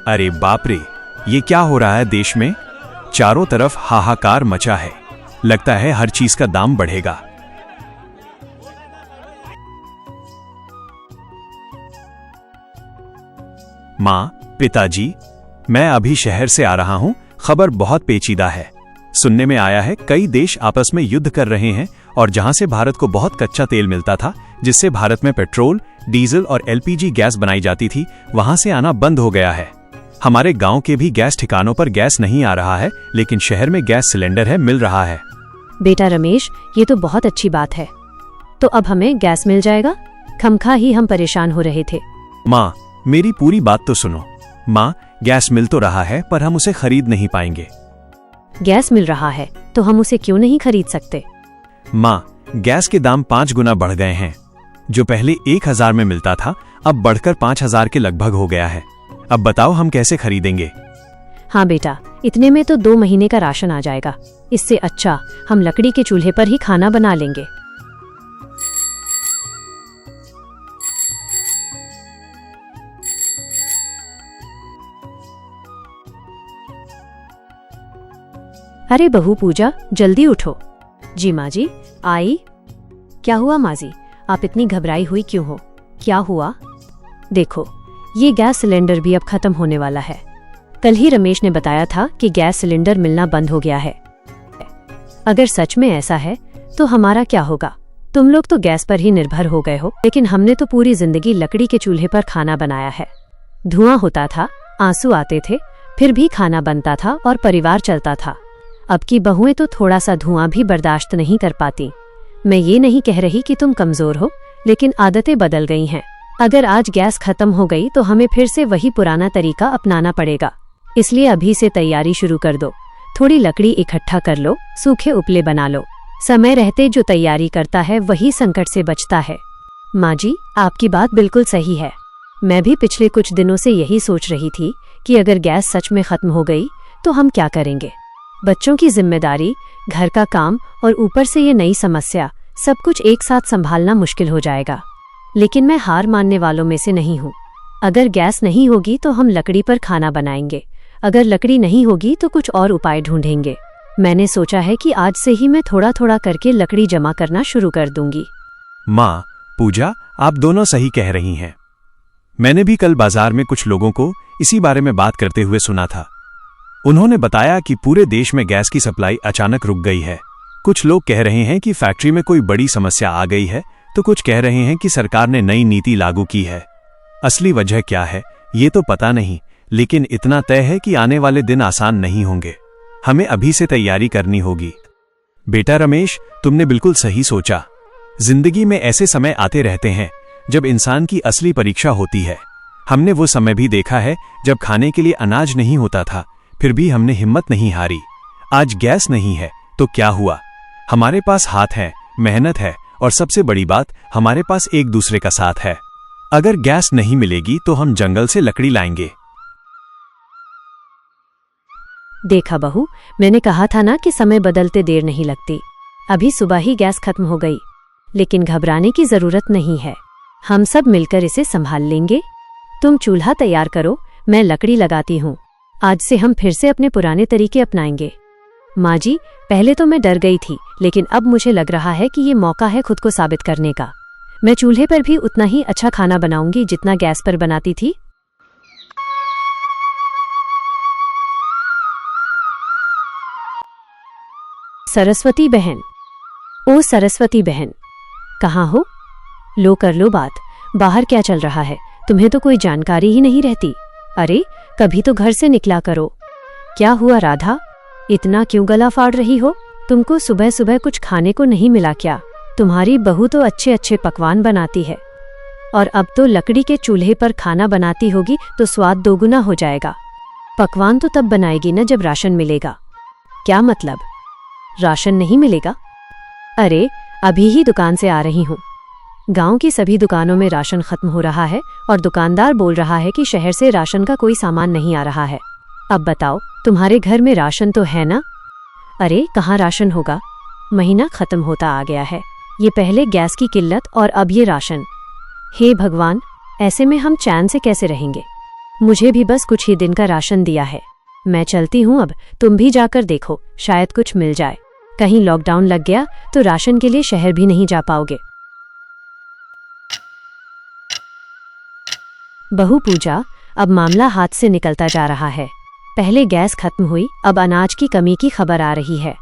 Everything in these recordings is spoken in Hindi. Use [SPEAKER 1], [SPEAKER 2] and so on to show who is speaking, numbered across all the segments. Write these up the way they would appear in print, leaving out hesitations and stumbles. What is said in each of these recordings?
[SPEAKER 1] अरे बाप रे, ये क्या हो रहा है देश में? चारों तरफ हाहाकार मचा है। लगता है हर चीज का दाम बढ़ेगा। माँ, पिताजी, मैं अभी शहर से आ रहा हूँ। खबर बहुत पेचीदा है। सुनने में आया है कई देश आपस में युद्ध कर रहे हैं और जहां से भारत को बहुत कच्चा तेल मिलता था, जिससे भारत में पेट्रोल, डीजल और एलपीजी गैस बनाई जाती थी, वहां से आना बंद हो गया है। हमारे गांव के भी गैस ठिकानों पर गैस नहीं आ रहा है, लेकिन शहर में गैस सिलेंडर है, मिल रहा है।
[SPEAKER 2] बेटा रमेश, ये तो बहुत अच्छी बात है। तो अब हमें गैस मिल जाएगा? खमखा ही हम परेशान हो रहे थे।
[SPEAKER 1] माँ, मेरी पूरी बात तो सुनो। माँ, गैस मिल तो रहा है, पर हम उसे खरीद नहीं पाएंगे।
[SPEAKER 2] गैस मिल रहा है तो हम उसे क्यों नहीं खरीद सकते?
[SPEAKER 1] माँ, गैस के दाम 5 गुना बढ़ गए हैं। जो पहले 1000 में मिलता था, अब बढ़कर 5000 के लगभग हो गया है। अब बताओ हम कैसे खरीदेंगे?
[SPEAKER 2] हाँ बेटा, इतने में तो 2 महीने का राशन आ जाएगा। इससे अच्छा हम लकड़ी के चूल्हे पर ही खाना बना लेंगे। अरे बहू पूजा, जल्दी उठो। जी माँ जी, आई। क्या हुआ माँ जी, आप इतनी घबराई हुई क्यों हो? क्या हुआ? देखो, ये गैस सिलेंडर भी अब खत्म होने वाला है। कल ही रमेश ने बताया था कि गैस सिलेंडर मिलना बंद हो गया है। अगर सच में ऐसा है तो हमारा क्या होगा? तुम लोग तो गैस पर ही निर्भर हो गए हो, लेकिन हमने तो पूरी जिंदगी लकड़ी के चूल्हे पर खाना बनाया है। धुआं होता था, आंसू आते थे, फिर भी खाना बनता था और परिवार चलता था। अब की बहुएं तो थोड़ा सा धुआं भी बर्दाश्त नहीं कर पाती। मैं ये नहीं कह रही कि तुम कमजोर हो, लेकिन आदतें बदल गई हैं। अगर आज गैस खत्म हो गई तो हमें फिर से वही पुराना तरीका अपनाना पड़ेगा। इसलिए अभी से तैयारी शुरू कर दो। थोड़ी लकड़ी इकट्ठा कर लो, सूखे उपले बना लो। समय रहते जो तैयारी करता है वही संकट से बचता है। माँ जी, आपकी बात बिल्कुल सही है। मैं भी पिछले कुछ दिनों से यही सोच रही थी कि अगर गैस सच में खत्म हो गई तो हम क्या करेंगे। बच्चों की जिम्मेदारी, घर का काम और ऊपर से ये नई समस्या, सब कुछ एक साथ संभालना मुश्किल हो जाएगा। लेकिन मैं हार मानने वालों में से नहीं हूँ। अगर गैस नहीं होगी तो हम लकड़ी पर खाना बनाएंगे। अगर लकड़ी नहीं होगी तो कुछ और उपाय ढूंढेंगे। मैंने सोचा है कि आज से ही मैं थोड़ा थोड़ा करके लकड़ी जमा करना शुरू कर दूंगी।
[SPEAKER 1] माँ, पूजा, आप दोनों सही कह रही हैं। मैंने भी कल बाजार में कुछ लोगों को इसी बारे में बात करते हुए सुना था। उन्होंने बताया कि पूरे देश में गैस की सप्लाई अचानक रुक गई है। कुछ लोग कह रहे हैं कि फैक्ट्री में कोई बड़ी समस्या आ गई है, तो कुछ कह रहे हैं कि सरकार ने नई नीति लागू की है। असली वजह क्या है ये तो पता नहीं, लेकिन इतना तय है कि आने वाले दिन आसान नहीं होंगे। हमें अभी से तैयारी करनी होगी। बेटा रमेश, तुमने बिल्कुल सही सोचा। जिंदगी में ऐसे समय आते रहते हैं जब इंसान की असली परीक्षा होती है। हमने वो समय भी देखा है जब खाने के लिए अनाज नहीं होता था, फिर भी हमने हिम्मत नहीं हारी। आज गैस नहीं है तो क्या हुआ? हमारे पास हाथ है, मेहनत है और सबसे बड़ी बात, हमारे पास एक दूसरे का साथ है। अगर गैस नहीं मिलेगी तो हम जंगल से लकड़ी लाएंगे।
[SPEAKER 2] देखा बहू, मैंने कहा था ना कि समय बदलते देर नहीं लगती। अभी सुबह ही गैस खत्म हो गई, लेकिन घबराने की जरूरत नहीं है। हम सब मिलकर इसे संभाल लेंगे। तुम चूल्हा तैयार करो, मैं लकड़ी लगाती हूँ। आज से हम फिर से अपने पुराने तरीके अपनाएंगे। माँ जी, पहले तो मैं डर गई थी, लेकिन अब मुझे लग रहा है कि ये मौका है खुद को साबित करने का। मैं चूल्हे पर भी उतना ही अच्छा खाना बनाऊंगी जितना गैस पर बनाती थी। सरस्वती बहन, ओ सरस्वती बहन, कहाँ हो? लो कर लो बात। बाहर क्या चल रहा है? तुम्हें तो कोई जानकारी ही नहीं रहती। अरे, कभी तो घर से निकला करो। क्या हुआ राधा, इतना क्यों गला फाड़ रही हो? तुमको सुबह सुबह कुछ खाने को नहीं मिला क्या? तुम्हारी बहू तो अच्छे अच्छे पकवान बनाती है, और अब तो लकड़ी के चूल्हे पर खाना बनाती होगी तो स्वाद दोगुना हो जाएगा। पकवान तो तब बनाएगी न जब राशन मिलेगा। क्या मतलब, राशन नहीं मिलेगा? अरे, अभी ही दुकान से आ रही हूँ। गांव की सभी दुकानों में राशन खत्म हो रहा है और दुकानदार बोल रहा है कि शहर से राशन का कोई सामान नहीं आ रहा है। अब बताओ, तुम्हारे घर में राशन तो है ना? अरे, कहाँ राशन होगा? महीना खत्म होता आ गया है। ये पहले गैस की किल्लत और अब ये राशन। हे भगवान, ऐसे में हम चैन से कैसे रहेंगे? मुझे भी बस कुछ ही दिन का राशन दिया है। मैं चलती हूँ अब, तुम भी जाकर देखो, शायद कुछ मिल जाए। कहीं लॉकडाउन लग गया तो राशन के लिए शहर भी नहीं जा पाओगे। बहू पूजा, अब मामला हाथ से निकलता जा रहा है। पहले गैस खत्म हुई, अब अनाज की कमी की खबर आ रही है।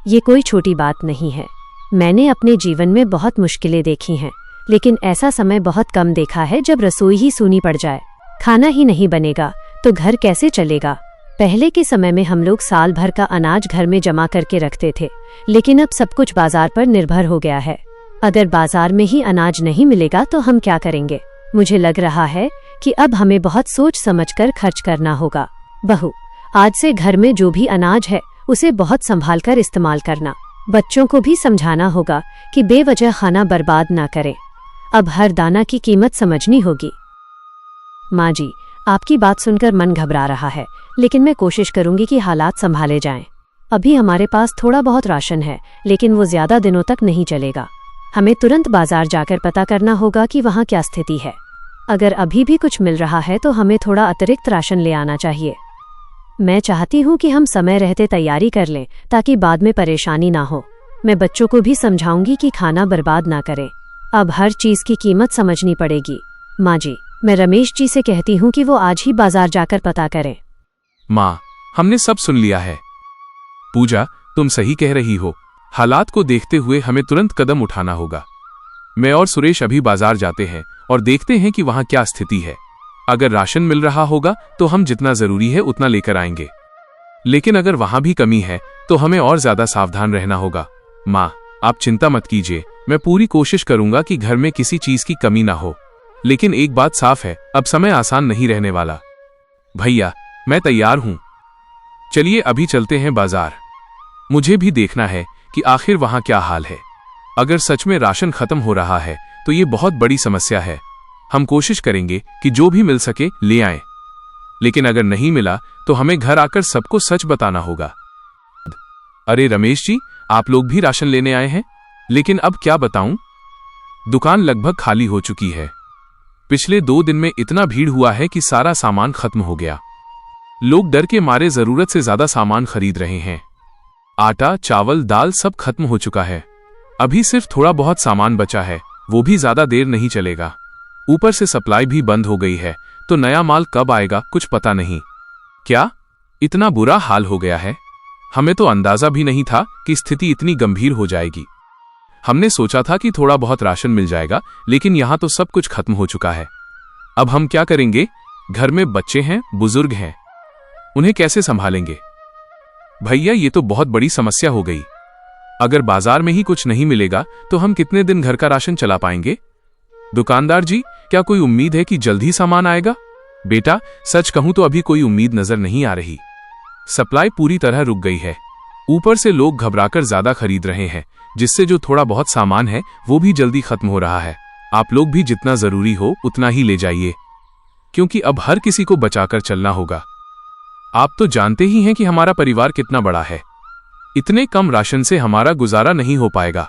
[SPEAKER 2] ये कोई छोटी बात नहीं है। मैंने अपने जीवन में बहुत मुश्किलें देखी हैं, लेकिन ऐसा समय बहुत कम देखा है जब रसोई ही सूनी पड़ जाए। खाना ही नहीं बनेगा तो घर कैसे चलेगा। पहले के समय में हम लोग साल भर का अनाज घर में जमा करके रखते थे, लेकिन अब सब कुछ बाजार पर निर्भर हो गया है। अगर बाजार में ही अनाज नहीं मिलेगा तो हम क्या करेंगे। मुझे लग रहा है कि अब हमें बहुत सोच समझकर खर्च करना होगा। बहू, आज से घर में जो भी अनाज है उसे बहुत संभाल कर इस्तेमाल करना। बच्चों को भी समझाना होगा कि बेवजह खाना बर्बाद ना करें। अब हर दाना की कीमत समझनी होगी। माँ जी, आपकी बात सुनकर मन घबरा रहा है, लेकिन मैं कोशिश करूंगी कि हालात संभाले जाएं। अभी हमारे पास थोड़ा बहुत राशन है, लेकिन वो ज्यादा दिनों तक नहीं चलेगा। हमें तुरंत बाजार जाकर पता करना होगा कि वहाँ क्या स्थिति है। अगर अभी भी कुछ मिल रहा है तो हमें थोड़ा अतिरिक्त राशन ले आना चाहिए। मैं चाहती हूँ कि हम समय रहते तैयारी कर लें, ताकि बाद में परेशानी ना हो। मैं बच्चों को भी समझाऊंगी कि खाना बर्बाद ना करें। अब हर चीज की कीमत समझनी पड़ेगी। माँ जी, मैं रमेश जी से कहती हूँ कि वो आज ही बाजार जाकर पता करें।
[SPEAKER 3] माँ, हमने सब सुन लिया है। पूजा, तुम सही कह रही हो। हालात को देखते हुए हमें तुरंत कदम उठाना होगा। मैं और सुरेश अभी बाजार जाते हैं और देखते हैं कि वहाँ क्या स्थिति है। अगर राशन मिल रहा होगा तो हम जितना जरूरी है उतना लेकर आएंगे, लेकिन अगर वहाँ भी कमी है तो हमें और ज्यादा सावधान रहना होगा। माँ, आप चिंता मत कीजिए, मैं पूरी कोशिश करूंगा कि घर में किसी चीज की कमी ना हो। लेकिन एक बात साफ है, अब समय आसान नहीं रहने वाला। भैया, मैं तैयार हूं। चलिए अभी चलते हैं बाजार। मुझे भी देखना है कि आखिर वहां क्या हाल है। अगर सच में राशन खत्म हो रहा है तो ये बहुत बड़ी समस्या है। हम कोशिश करेंगे कि जो भी मिल सके ले आएं, लेकिन अगर नहीं मिला तो हमें घर आकर सबको सच बताना होगा। अरे रमेश जी, आप लोग भी राशन लेने आए हैं? लेकिन अब क्या बताऊं, दुकान लगभग खाली हो चुकी है। पिछले 2 दिन में इतना भीड़ हुआ है कि सारा सामान खत्म हो गया। लोग डर के मारे जरूरत से ज्यादा सामान खरीद रहे हैं। आटा, चावल, दाल सब खत्म हो चुका है। अभी सिर्फ थोड़ा बहुत सामान बचा है, वो भी ज्यादा देर नहीं चलेगा। ऊपर से सप्लाई भी बंद हो गई है, तो नया माल कब आएगा कुछ पता नहीं। क्या इतना बुरा हाल हो गया है? हमें तो अंदाजा भी नहीं था कि स्थिति इतनी गंभीर हो जाएगी। हमने सोचा था कि थोड़ा बहुत राशन मिल जाएगा, लेकिन यहां तो सब कुछ खत्म हो चुका है। अब हम क्या करेंगे? घर में बच्चे हैं, बुजुर्ग हैं, उन्हें कैसे संभालेंगे? भैया, ये तो बहुत बड़ी समस्या हो गई। अगर बाजार में ही कुछ नहीं मिलेगा तो हम कितने दिन घर का राशन चला पाएंगे? दुकानदार जी, क्या कोई उम्मीद है कि जल्द ही सामान आएगा? बेटा, सच कहूं तो अभी कोई उम्मीद नजर नहीं आ रही। सप्लाई पूरी तरह रुक गई है। ऊपर से लोग घबराकर ज्यादा खरीद रहे हैं, जिससे जो थोड़ा बहुत सामान है वो भी जल्दी खत्म हो रहा है। आप लोग भी जितना जरूरी हो उतना ही ले जाइए, क्योंकि अब हर किसी को बचाकर चलना होगा। आप तो जानते ही हैं कि हमारा परिवार कितना बड़ा है। इतने कम राशन से हमारा गुजारा नहीं हो पाएगा।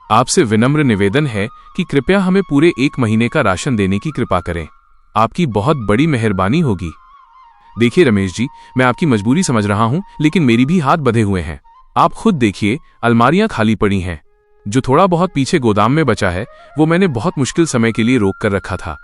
[SPEAKER 3] आपसे विनम्र निवेदन है कि कृपया हमें पूरे 1 महीने का राशन देने की कृपा करें। आपकी बहुत बड़ी मेहरबानी होगी। देखिए रमेश जी, मैं आपकी मजबूरी समझ रहा हूं, लेकिन मेरी भी हाथ बंधे हुए हैं। आप खुद देखिए, अलमारियां खाली पड़ी हैं। जो थोड़ा बहुत पीछे गोदाम में बचा है वो मैंने बहुत मुश्किल समय के लिए रोक कर रखा था।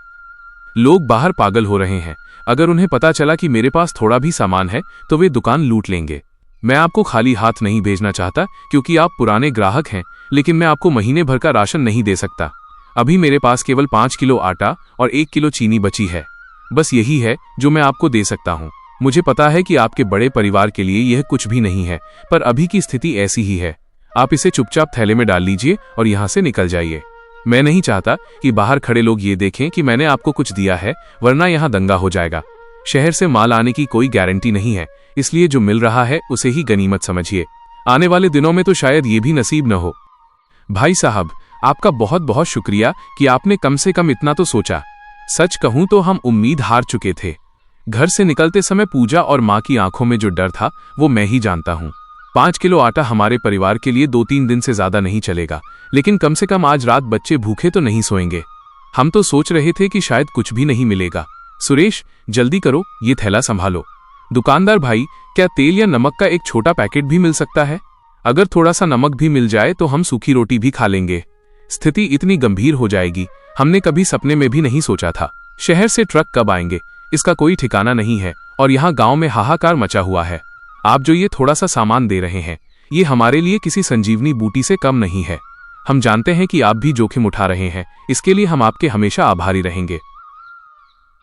[SPEAKER 3] लोग बाहर पागल हो रहे हैं। अगर उन्हें पता चला कि मेरे पास थोड़ा भी सामान है तो वे दुकान लूट लेंगे। मैं आपको खाली हाथ नहीं भेजना चाहता, क्योंकि आप पुराने ग्राहक हैं, लेकिन मैं आपको महीने भर का राशन नहीं दे सकता। अभी मेरे पास केवल 5 किलो आटा और 1 किलो चीनी बची है। बस यही है जो मैं आपको दे सकता हूँ। मुझे पता है कि आपके बड़े परिवार के लिए यह कुछ भी नहीं है, पर अभी की स्थिति ऐसी ही है। आप इसे चुपचाप थैले में डाल लीजिए और यहाँ से निकल जाइए। मैं नहीं चाहता कि बाहर खड़े लोग ये देखें कि मैंने आपको कुछ दिया है, वरना यहाँ दंगा हो जाएगा। शहर से माल आने की कोई गारंटी नहीं है, इसलिए जो मिल रहा है उसे ही गनीमत समझिए। आने वाले दिनों में तो शायद ये भी नसीब न हो। भाई साहब, आपका बहुत बहुत शुक्रिया कि आपने कम से कम इतना तो सोचा। सच कहूं तो हम उम्मीद हार चुके थे। घर से निकलते समय पूजा और माँ की आंखों में जो डर था वो मैं ही जानता हूँ। 5 किलो आटा हमारे परिवार के लिए 2-3 दिन से ज्यादा नहीं चलेगा, लेकिन कम से कम आज रात बच्चे भूखे तो नहीं सोएंगे। हम तो सोच रहे थे कि शायद कुछ भी नहीं मिलेगा। सुरेश, जल्दी करो, ये थैला संभालो। दुकानदार भाई, क्या तेल या नमक का एक छोटा पैकेट भी मिल सकता है? अगर थोड़ा सा नमक भी मिल जाए तो हम सूखी रोटी भी खा लेंगे। स्थिति इतनी गंभीर हो जाएगी, हमने कभी सपने में भी नहीं सोचा था। शहर से ट्रक कब आएंगे, इसका कोई ठिकाना नहीं है, और यहाँ गांव में हाहाकार मचा हुआ है। आप जो ये थोड़ा सा सामान दे रहे हैं, ये हमारे लिए किसी संजीवनी बूटी से कम नहीं है। हम जानते हैं कि आप भी जोखिम उठा रहे हैं, इसके लिए हम आपके हमेशा आभारी रहेंगे।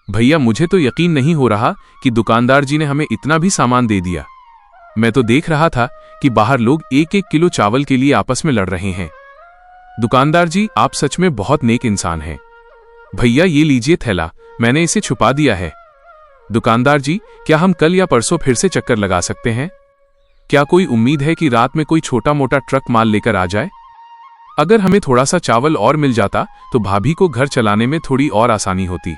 [SPEAKER 3] भैया, मुझे तो यकीन नहीं हो रहा कि दुकानदार जी ने हमें इतना भी सामान दे दिया। मैं तो देख रहा था कि बाहर लोग 1-1 किलो चावल के लिए आपस में लड़ रहे हैं। दुकानदार जी, आप सच में बहुत नेक इंसान हैं। भैया, ये लीजिए थैला, मैंने इसे छुपा दिया है। दुकानदार जी, क्या हम कल या परसों फिर से चक्कर लगा सकते हैं? क्या कोई उम्मीद है कि रात में कोई छोटा मोटा ट्रक माल लेकर आ जाए? अगर हमें थोड़ा सा चावल और मिल जाता तो भाभी को घर चलाने में थोड़ी और आसानी होती।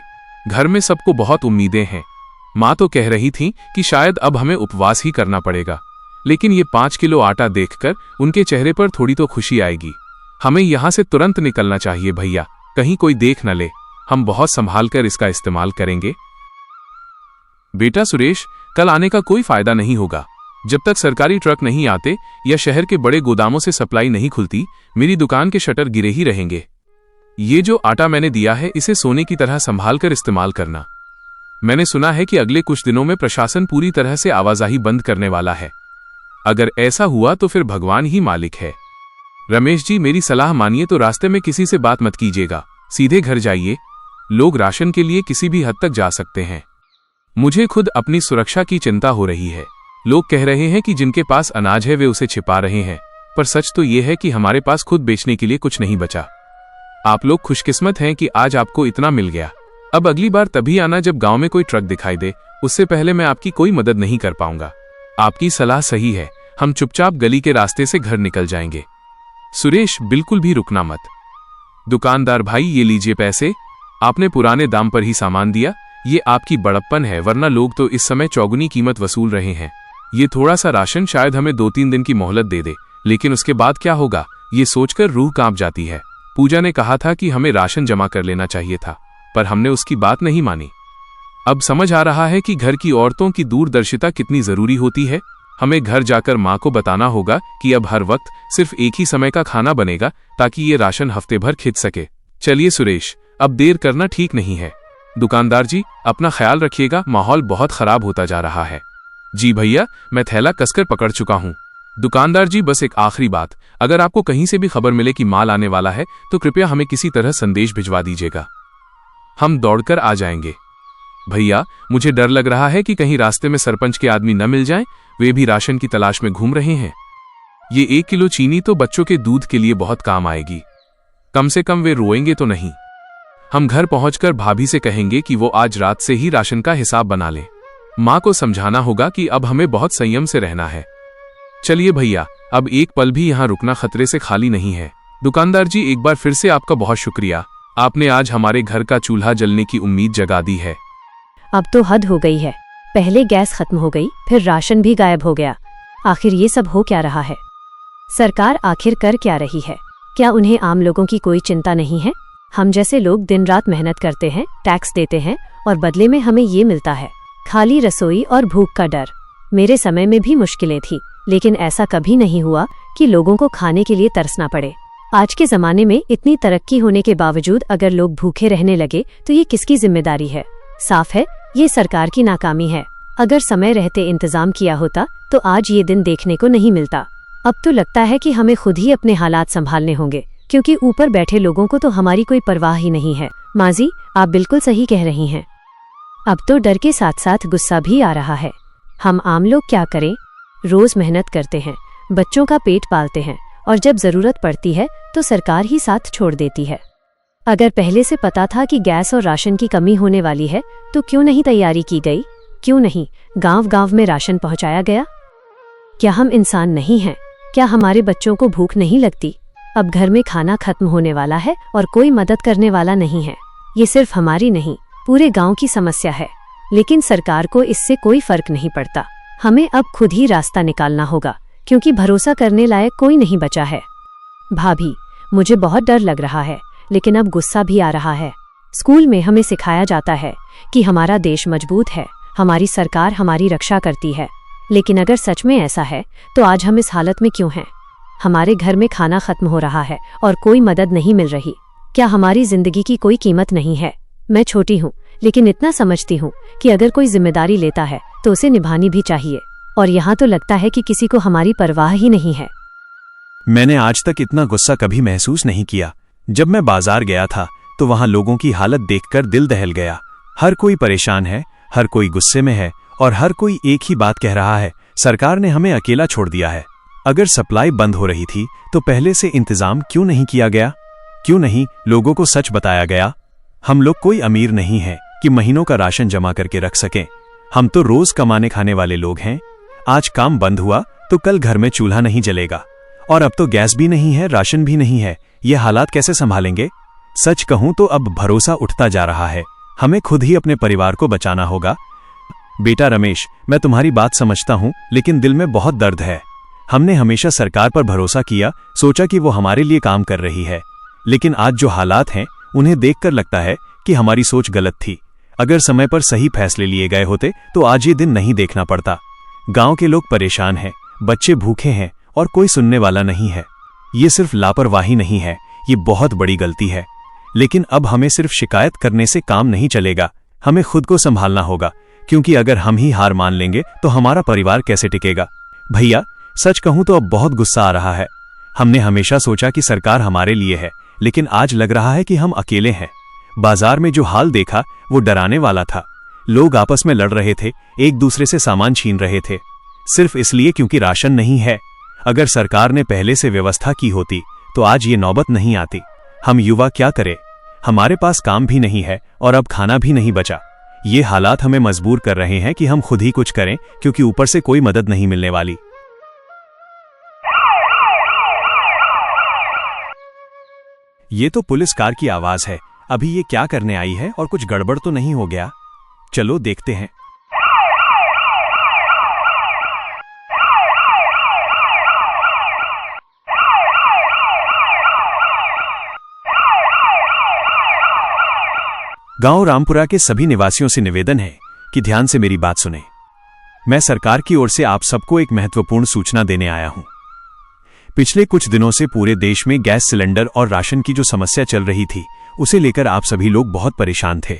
[SPEAKER 3] घर में सबको बहुत उम्मीदें हैं। माँ तो कह रही थी कि शायद अब हमें उपवास ही करना पड़ेगा, लेकिन ये 5 किलो आटा देखकर उनके चेहरे पर थोड़ी तो खुशी आएगी। हमें यहाँ से तुरंत निकलना चाहिए भैया, कहीं कोई देख न ले। हम बहुत संभाल कर इसका इस्तेमाल करेंगे। बेटा सुरेश, कल आने का कोई फायदा नहीं होगा। जब तक सरकारी ट्रक नहीं आते या शहर के बड़े गोदामों से सप्लाई नहीं खुलती, मेरी दुकान के शटर गिरे ही रहेंगे। ये जो आटा मैंने दिया है, इसे सोने की तरह संभाल कर इस्तेमाल करना। मैंने सुना है कि अगले कुछ दिनों में प्रशासन पूरी तरह से आवाजाही बंद करने वाला है। अगर ऐसा हुआ तो फिर भगवान ही मालिक है। रमेश जी, मेरी सलाह मानिए तो रास्ते में किसी से बात मत कीजिएगा, सीधे घर जाइए। लोग राशन के लिए किसी भी हद तक जा सकते हैं। मुझे खुद अपनी सुरक्षा की चिंता हो रही है। लोग कह रहे हैं कि जिनके पास अनाज है वे उसे छिपा रहे हैं, पर सच तो ये है कि हमारे पास खुद बेचने के लिए कुछ नहीं बचा। आप लोग खुशकिस्मत हैं कि आज आपको इतना मिल गया। अब अगली बार तभी आना जब गांव में कोई ट्रक दिखाई दे, उससे पहले मैं आपकी कोई मदद नहीं कर पाऊंगा। आपकी सलाह सही है, हम चुपचाप गली के रास्ते से घर निकल जाएंगे। सुरेश, बिल्कुल भी रुकना मत। दुकानदार भाई, ये लीजिए पैसे, आपने पुराने दाम पर ही सामान दिया। ये आपकी बड़प्पन है, वरना लोग तो इस समय चौगुनी कीमत वसूल रहे हैं। ये थोड़ा सा राशन शायद हमें 2-3 दिन की मोहलत दे दे, लेकिन उसके बाद क्या होगा ये सोचकर रूह कांप जाती है। पूजा ने कहा था कि हमें राशन जमा कर लेना चाहिए था, पर हमने उसकी बात नहीं मानी। अब समझ आ रहा है कि घर की औरतों की दूरदर्शिता कितनी जरूरी होती है। हमें घर जाकर माँ को बताना होगा कि अब हर वक्त सिर्फ एक ही समय का खाना बनेगा, ताकि ये राशन हफ्ते भर खिंच सके। चलिए सुरेश, अब देर करना ठीक नहीं है। दुकानदार जी, अपना ख्याल रखिएगा, माहौल बहुत खराब होता जा रहा है। जी भैया, मैं थैला कसकर पकड़ चुका हूँ। दुकानदार जी, बस एक आखिरी बात, अगर आपको कहीं से भी खबर मिले कि माल आने वाला है तो कृपया हमें किसी तरह संदेश भिजवा दीजिएगा, हम दौड़कर आ जाएंगे। भैया, मुझे डर लग रहा है कि कहीं रास्ते में सरपंच के आदमी न मिल जाएं, वे भी राशन की तलाश में घूम रहे हैं। ये 1 किलो चीनी तो बच्चों के दूध के लिए बहुत काम आएगी, कम से कम वे रोएंगे तो नहीं। हम घर पहुंचकर भाभी से कहेंगे कि वो आज रात से ही राशन का हिसाब बना लें। माँ को समझाना होगा कि अब हमें बहुत संयम से रहना है। चलिए भैया, अब एक पल भी यहाँ रुकना खतरे से खाली नहीं है। दुकानदार जी, एक बार फिर से आपका बहुत शुक्रिया, आपने आज हमारे घर का चूल्हा जलने की उम्मीद जगा दी है।
[SPEAKER 2] अब तो हद हो गई है, पहले गैस खत्म हो गई, फिर राशन भी गायब हो गया। आखिर ये सब हो क्या रहा है? सरकार आखिर कर क्या रही है? क्या उन्हें आम लोगों की कोई चिंता नहीं है? हम जैसे लोग दिन रात मेहनत करते हैं, टैक्स देते हैं, और बदले में हमें ये मिलता है, खाली रसोई और भूख का डर। मेरे समय में भी मुश्किलें थी, लेकिन ऐसा कभी नहीं हुआ कि लोगों को खाने के लिए तरसना पड़े। आज के जमाने में इतनी तरक्की होने के बावजूद अगर लोग भूखे रहने लगे तो ये किसकी जिम्मेदारी है? साफ है, ये सरकार की नाकामी है। अगर समय रहते इंतजाम किया होता तो आज ये दिन देखने को नहीं मिलता। अब तो लगता है कि हमें खुद ही अपने हालात संभालने होंगे, क्योंकि ऊपर बैठे लोगों को तो हमारी कोई परवाह ही नहीं है। माजी, आप बिल्कुल सही कह रही हैं। अब तो डर के साथ साथ गुस्सा भी आ रहा है। हम आम लोग क्या करें? रोज मेहनत करते हैं, बच्चों का पेट पालते हैं, और जब जरूरत पड़ती है तो सरकार ही साथ छोड़ देती है। अगर पहले से पता था कि गैस और राशन की कमी होने वाली है तो क्यों नहीं तैयारी की गई? क्यों नहीं गांव-गांव में राशन पहुंचाया गया? क्या हम इंसान नहीं हैं? क्या हमारे बच्चों को भूख नहीं लगती? अब घर में खाना खत्म होने वाला है और कोई मदद करने वाला नहीं है। ये सिर्फ हमारी नहीं, पूरे गांव की समस्या है, लेकिन सरकार को इससे कोई फर्क नहीं पड़ता। हमें अब खुद ही रास्ता निकालना होगा, क्योंकि भरोसा करने लायक कोई नहीं बचा है। भाभी, मुझे बहुत डर लग रहा है, लेकिन अब गुस्सा भी आ रहा है। स्कूल में हमें सिखाया जाता है कि हमारा देश मजबूत है, हमारी सरकार हमारी रक्षा करती है। लेकिन अगर सच में ऐसा है तो आज हम इस हालत में क्यों हैं? हमारे घर में खाना खत्म हो रहा है और कोई मदद नहीं मिल रही। क्या हमारी जिंदगी की कोई कीमत नहीं है? मैं छोटी हूँ, लेकिन इतना समझती हूँ कि अगर कोई जिम्मेदारी लेता है तो उसे निभानी भी चाहिए। और यहाँ तो लगता है कि किसी को हमारी परवाह ही नहीं है।
[SPEAKER 1] मैंने आज तक इतना गुस्सा कभी महसूस नहीं किया। जब मैं बाजार गया था तो वहां लोगों की हालत देखकर दिल दहल गया। हर कोई परेशान है, हर कोई गुस्से में है और हर कोई एक ही बात कह रहा है, सरकार ने हमें अकेला छोड़ दिया है। अगर सप्लाई बंद हो रही थी तो पहले से इंतजाम क्यों नहीं किया गया? क्यों नहीं लोगों को सच बताया गया? हम लोग कोई अमीर नहीं है कि महीनों का राशन जमा करके रख सकें। हम तो रोज कमाने खाने वाले लोग हैं। आज काम बंद हुआ तो कल घर में चूल्हा नहीं जलेगा, और अब तो गैस भी नहीं है, राशन भी नहीं है। ये हालात कैसे संभालेंगे? सच कहूं तो अब भरोसा उठता जा रहा है। हमें खुद ही अपने परिवार को बचाना होगा। बेटा रमेश, मैं तुम्हारी बात समझता हूं, लेकिन दिल में बहुत दर्द है। हमने हमेशा सरकार पर भरोसा किया, सोचा कि वो हमारे लिए काम कर रही है। लेकिन आज जो हालात हैं उन्हें देखकर लगता है कि हमारी सोच गलत थी। अगर समय पर सही फैसले लिए गए होते तो आज ये दिन नहीं देखना पड़ता। गांव के लोग परेशान हैं, बच्चे भूखे हैं और कोई सुनने वाला नहीं है। ये सिर्फ लापरवाही नहीं है, ये बहुत बड़ी गलती है। लेकिन अब हमें सिर्फ शिकायत करने से काम नहीं चलेगा। हमें खुद को संभालना होगा, क्योंकि अगर हम ही हार मान लेंगे तो हमारा परिवार कैसे टिकेगा? भैया, सच कहूं तो अब बहुत गुस्सा आ रहा है। हमने हमेशा सोचा कि सरकार हमारे लिए है, लेकिन आज लग रहा है कि हम अकेले हैं। बाजार में जो हाल देखा वो डराने वाला था। लोग आपस में लड़ रहे थे, एक दूसरे से सामान छीन रहे थे, सिर्फ इसलिए क्योंकि राशन नहीं है। अगर सरकार ने पहले से व्यवस्था की होती तो आज ये नौबत नहीं आती। हम युवा क्या करें? हमारे पास काम भी नहीं है और अब खाना भी नहीं बचा। ये हालात हमें मजबूर कर रहे हैं कि हम खुद ही कुछ करें, क्योंकि ऊपर से कोई मदद नहीं मिलने वाली। ये तो पुलिस कार की आवाज है। अभी ये क्या करने आई है और कुछ गड़बड़ तो नहीं हो गया? चलो देखते हैं। गांव रामपुरा के सभी निवासियों से निवेदन है कि ध्यान से मेरी बात सुने। मैं सरकार की ओर से आप सबको एक महत्वपूर्ण सूचना देने आया हूं। पिछले कुछ दिनों से पूरे देश में गैस सिलेंडर और राशन की जो समस्या चल रही थी, उसे लेकर आप सभी लोग बहुत परेशान थे।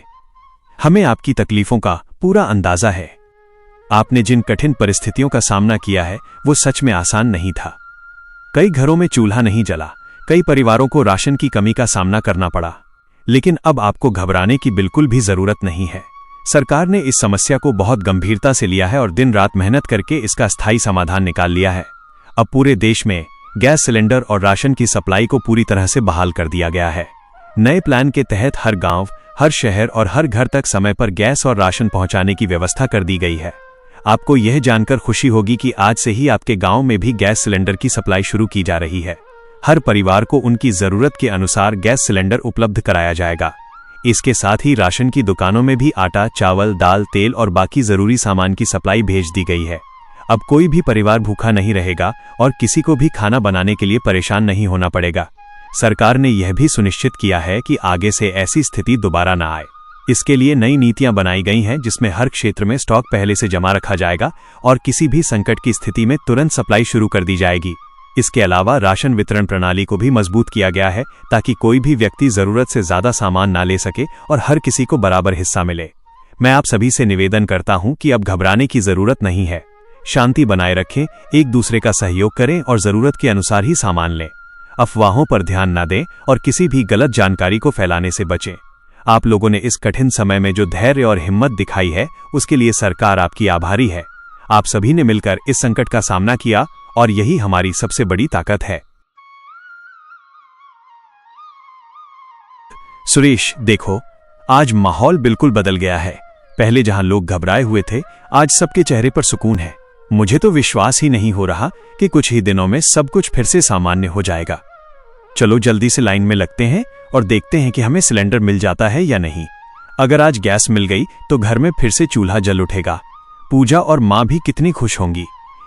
[SPEAKER 1] हमें आपकी तकलीफों का पूरा अंदाजा है। आपने जिन कठिन परिस्थितियों का सामना किया है वो सच में आसान नहीं था। कई घरों में चूल्हा नहीं जला, कई परिवारों को राशन की कमी का सामना करना पड़ा। लेकिन अब आपको घबराने की बिल्कुल भी जरूरत नहीं है। सरकार ने इस समस्या को बहुत गंभीरता से लिया है और दिन रात मेहनत करके इसका स्थायी समाधान निकाल लिया है। अब पूरे देश में गैस सिलेंडर और राशन की सप्लाई को पूरी तरह से बहाल कर दिया गया है। नए प्लान के तहत हर गांव, हर शहर और हर घर तक समय पर गैस और राशन पहुंचाने की व्यवस्था कर दी गई है। आपको यह जानकर खुशी होगी कि आज से ही आपके गांव में भी गैस सिलेंडर की सप्लाई शुरू की जा रही है। हर परिवार को उनकी जरूरत के अनुसार गैस सिलेंडर उपलब्ध कराया जाएगा। इसके साथ ही राशन की दुकानों में भी आटा, चावल, दाल, तेल और बाकी जरूरी सामान की सप्लाई भेज दी गई है। अब कोई भी परिवार भूखा नहीं रहेगा और किसी को भी खाना बनाने के लिए परेशान नहीं होना पड़ेगा। सरकार ने यह भी सुनिश्चित किया है कि आगे से ऐसी स्थिति दोबारा न आए। इसके लिए नई नीतियां बनाई गई हैं, जिसमें हर क्षेत्र में स्टॉक पहले से जमा रखा जाएगा और किसी भी संकट की स्थिति में तुरंत सप्लाई शुरू कर दी जाएगी। इसके अलावा राशन वितरण प्रणाली को भी मजबूत किया गया है, ताकि कोई भी व्यक्ति जरूरत से ज्यादा सामान ना ले सके और हर किसी को बराबर हिस्सा मिले। मैं आप सभी से निवेदन करता हूं कि अब घबराने की जरूरत नहीं है। शांति बनाए रखें, एक दूसरे का सहयोग करें और जरूरत के अनुसार ही सामान लें। अफवाहों पर ध्यान न दें और किसी भी गलत जानकारी को फैलाने से बचें। आप लोगों ने इस कठिन समय में जो धैर्य और हिम्मत दिखाई है, उसके लिए सरकार आपकी आभारी है। आप सभी ने मिलकर इस संकट का सामना किया और यही हमारी सबसे बड़ी ताकत है। सुरेश, देखो, आज माहौल बिल्कुल बदल गया है। पहले जहां लोग घबराए हुए थे, आज सबके चेहरे पर सुकून है। मुझे तो विश्वास ही नहीं हो रहा कि कुछ ही दिनों में सब कुछ फिर से सामान्य हो जाएगा। चलो जल्दी से लाइन में लगते हैं और देखते हैं कि हमें सिलेंडर मिल जाता है या नहीं। अगर आज गैस मिल गई तो घर में फिर से चूल्हा जल उठेगा। पूजा और माँ भी कितनी खुश होंगी।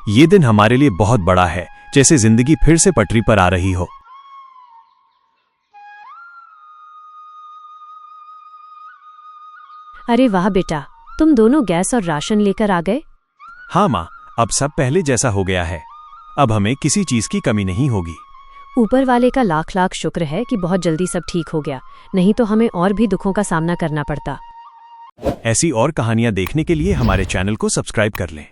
[SPEAKER 1] ये दिन हमारे लिए बहुत बड़ा है, जैसे जिंदगी फिर से पटरी पर आ रही हो।
[SPEAKER 2] अरे वाह बेटा, तुम दोनों गैस और राशन लेकर आ गए।
[SPEAKER 1] हाँ माँ, अब सब पहले जैसा हो गया है। अब हमें किसी चीज की कमी नहीं होगी।
[SPEAKER 2] ऊपर वाले का लाख लाख शुक्र है कि बहुत जल्दी सब ठीक हो गया, नहीं तो हमें और भी दुखों का सामना करना पड़ता।
[SPEAKER 1] ऐसी और कहानियां देखने के लिए हमारे चैनल को सब्सक्राइब कर लें।